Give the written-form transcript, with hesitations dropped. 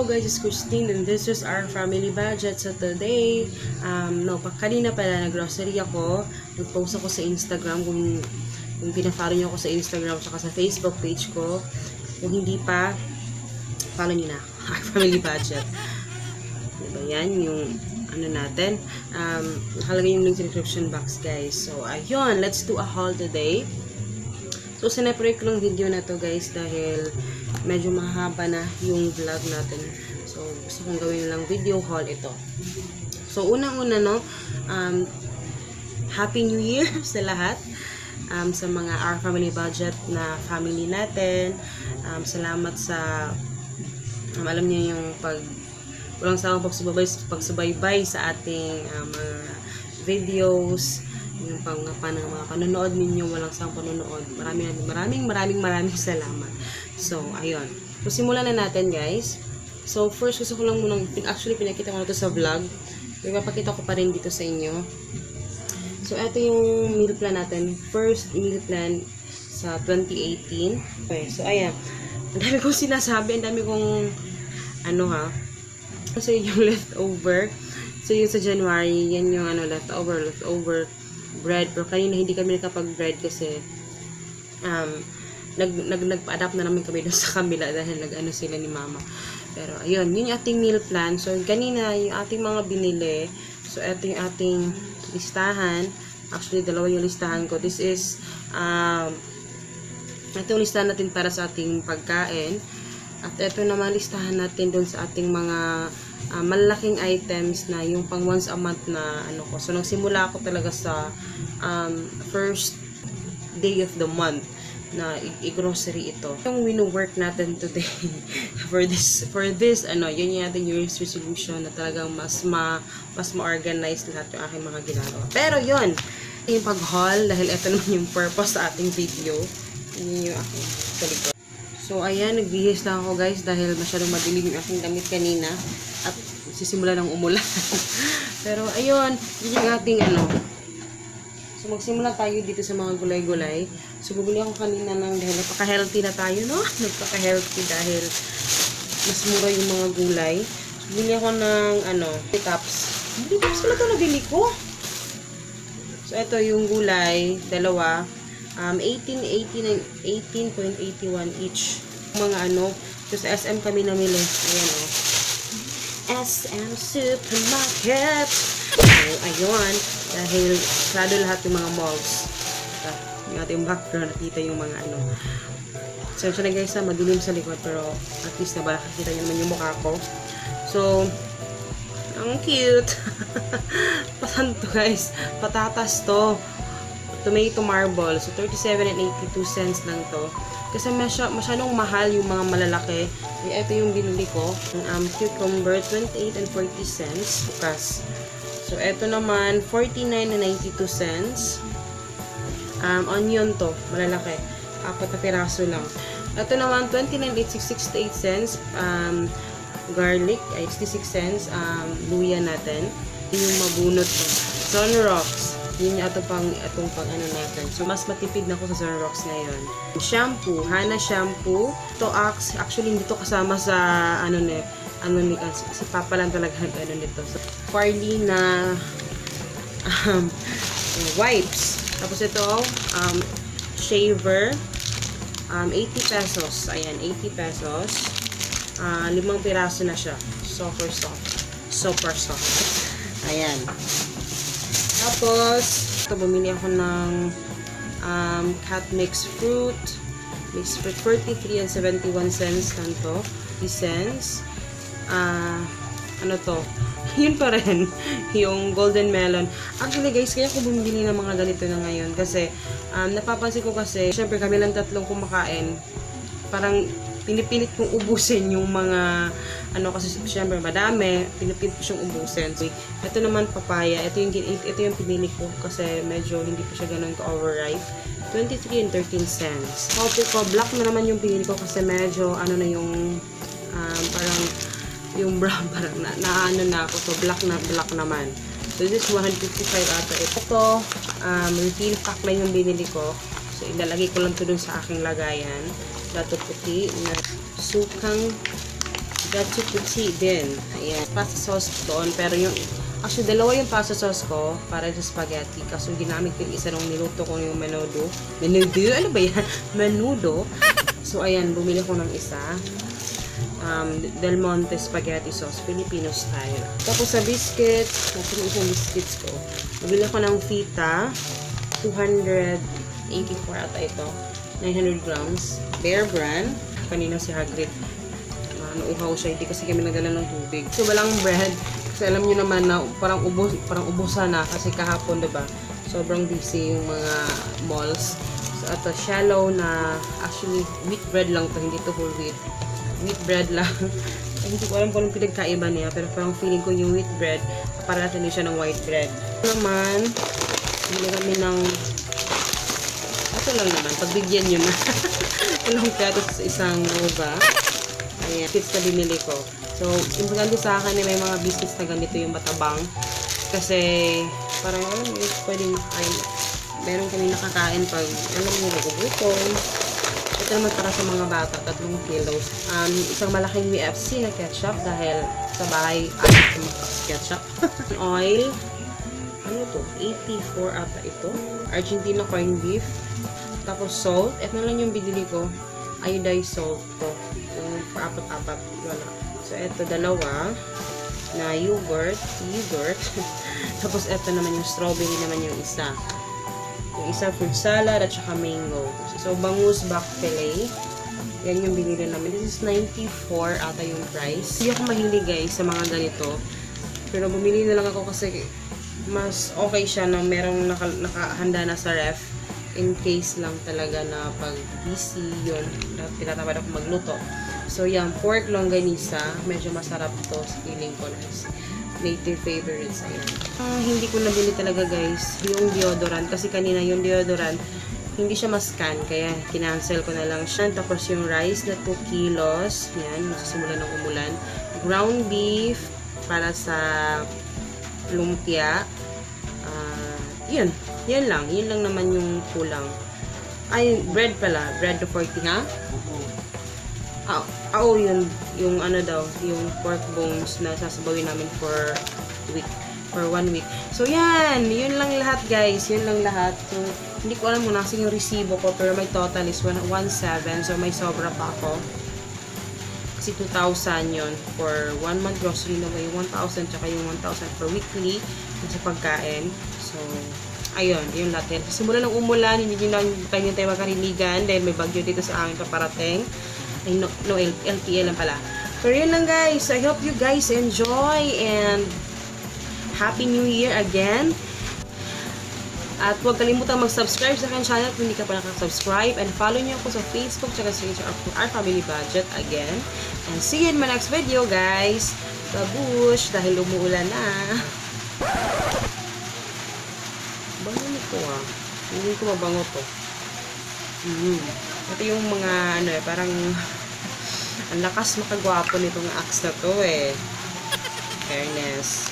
guys, it's Christine and this is our family budget. So today, kanina pala nag-grocery ako. Nag-post ako sa Instagram kung pina-follow niyo ako sa Instagram at sa Facebook page ko. Kung hindi pa, follow niyo na our family budget. Diba yan? Yung ano natin. Nakalagay yung link sa description box, guys. So ayun, let's do a haul today. So, sineparate ko lang video na to guys dahil medyo mahaba na yung vlog natin. So, gusto kong gawin lang video haul ito. So, unang-una no, Happy New Year sa lahat. Sa mga Our Family Budget na family natin. Salamat sa, alam niyo yung walang sawang pagsubaybay sa ating mga videos. Yung mga panonood ninyo, walang sang panonood. Maraming salamat. So, ayun. So, simulan na natin, guys. So, first, gusto ko lang munang, actually, pinakita ko na ito sa vlog. Ipapakita ko pa rin dito sa inyo. So, ito yung meal plan natin. First meal plan sa 2018. Okay, so, ayan. Ang dami kong sinasabi, ang dami kong, so, yung leftover. So, yung sa January, yan yung, leftover bread, pero kanina hindi kami nakapag-bread kasi nagpa-adapt na namin kami doon sa kabila dahil nag-ano sila ni mama. Pero ayun, yun yung ating meal plan. So kanina yung ating mga binili. So ito yung ating listahan. Actually, dalawa yung listahan ko. This is ito yung listahan natin para sa ating pagkain. At ito naman listahan natin doon sa ating mga malaking items na yung pang once a month na ko. So, nagsimula ako talaga sa first day of the month na i-grocery ito. Yung wino-work natin today for this yun yung ating New Year's resolution na talagang mas ma-organize lahat yung aking mga ginagawa. Pero yun, yung pag-haul dahil ito naman yung purpose sa ating video. Yun yung aking talikod. So, ayan, nagbihis lang ako guys dahil masyadong madilim yung aking damit kanina at sisimula ng umulan. Pero, ayun, yun yung ating So, magsimula tayo dito sa mga gulay-gulay. So, bumili ako kanina dahil napaka-healthy na tayo, no? Napaka-healthy dahil mas mura yung mga gulay. So, bumili ako ng, cups. Hindi cups pala ito nabili ko. So, ito yung gulay, dalawa. 18.81 each. Mga so sa SM kami namili. Ayan SM Supermarket. So, ayun. Dahil sarado lahat yung mga malls. Yung ating background, nakita yung mga So, siya na guys, madilim sa likod. Pero, at least na ba, nakita nyo naman yung mukha ko. So, ang cute. Pasan to guys. Patatas to. Tomato marble. So, 37.82 cents lang to. Kasi masyadong mahal yung mga malalaki. Ito yung binili ko. Cucumber, 28.40 cents. Bukas. So, ito naman, 49.92 cents. Onion to. Malalaki. 4 na piraso lang. Ito naman, 29.68 cents. Garlic, 66 cents. Luya natin. Yung mabunot to. Sunrocks. Yun yung itong pang natin. So, mas matipid na ako sa Sunrocks ngayon. Shampoo. Hana shampoo. Ito, actually, hindi to kasama sa, si Papa lang talaga nito. So, Farley na, wipes. Tapos ito, shaver. 80 pesos. Ayan, 80 pesos. 5 piraso na siya. Super soft. Ayan. Tapos, bumili ako ng cat mixed fruit. 43.71 cents lang to. 50 cents. Yun pa rin. Yung golden melon. Actually guys, kaya ako bumili ng mga ganito na ngayon. Kasi, napapansin ko kasi, syempre kami lang tatlong kumakain. Parang, pinipilit kong ubusin yung mga kasi syempre madami, pinipilit ko siyang ubusin. So, ito naman papaya, ito yung pinili ko kasi medyo hindi pa siya ganun ka-overripe. 23.13 cents. Coffee ko, black na naman yung pinili ko kasi medyo na yung parang yung brown parang na ako. So black naman. So this is 155 ata. Ito refill pack lang yung binili ko. So ilalagay ko lang to dun sa aking lagayan. Dato puti na sukang gatsukuchi din. Ayan. Pasta sauce doon. Pero yung, actually, dalawa yung pasta sauce ko para sa spaghetti. Kaso ginamit ko yung isa nung niluto ko yung menudo. Menudo? Ano ba yan? Menudo. So, ayan. Bumili ko ng isa. Del Monte spaghetti sauce, Filipino style. Tapos sa biscuits, natin isang biscuits ko. Nabili ko ng fita, 284 ata ito, 900 grams. Bear Brand, kanina si Hagrid, nauuhaw siya, hindi kasi kami nagdala ng tubig. So walang bread, kasi alam nyo naman na parang ubusan na, kasi kahapon, diba? Sobrang busy yung mga malls. So ito, shallow na, actually, wheat bread lang to, hindi to whole wheat. Wheat bread lang. Ay, hindi ko alam kung anong pinagkaiba niya, pero parang feeling ko yung wheat bread, para natin din siya ng white bread. Ito naman, hindi kami ng, ito lang naman, pagbigyan nyo na. Walang petos sa isang nova. Ayan, biscuits na binili ko. So, importante sa akin na may mga biscuits na ganito yung batabang. Kasi, parang, alam mo, pwedeng makain. Meron kami nakakain pag, alam mo, nagugutom. Ito naman para sa mga bata, 3 kilos. Isang malaking WFC na ketchup dahil sa bahay ketchup. Oil. Ano to? 84 ata ito. Argentina corned beef. Tapos salt. Ito na lang yung binili ko. Iodized salt to. Yung paapat-apat. Wala. So, ito dalawa na yogurt. Tapos ito naman yung strawberry naman yung isa. Yung isa fruit salad at saka mango. So, bangus bak fillet. Yan yung binili namin. This is 94 ata yung price. Hindi ako mahilig guys sa mga ganito. Pero bumili na lang ako kasi mas okay siya na merong nakahanda na sa ref. In case lang talaga na pag busy yun, tinatamad ako magluto. So, yan. Pork longganisa. Medyo masarap to sa feeling ko. Native favorites. Ayan. Hindi ko nabili talaga guys yung deodorant. Kasi kanina yung deodorant hindi siya ma-scan, kaya kinancel ko na lang siya. Tapos yung rice na 2 kilos, yan, magsisimula ng umulan. Ground beef, para sa lumpia. Yun lang. Yun lang naman yung kulang. Ay, bread pala. Bread to 40, ha? Oo, yun. Yung ano daw, yung pork bones na sasabawin namin for 1 week. So, yan. Yun lang lahat, guys. Yun lang lahat. So, hindi ko alam muna kasi yung resibo ko, pero may total is 1,700. So, may sobra pa ako. Kasi 2,000 yun for 1 month grocery na may 1,000 tsaka yung 1,000 for weekly sa pagkain. So, ayun. Yung lahat. Simula ng umulan, hindi nyo lang tayo makarinigan dahil may bagyo dito sa amin paparating. Ay, no, LTL lang pala. So, yun lang guys. I hope you guys enjoy and Happy New Year again. At huwag kalimutan mag-subscribe sa aking channel kung hindi ka pa nakasubscribe. And follow niyo ako sa Facebook tsaka sa Our Family Budget again. And see you in my next video, guys. Babush! Dahil umuulan na. Bango nito ah. Hindi ko mabango to. Ito yung mga ano eh, parang ang lakas makagwapo nitong axe na to eh. Fairness.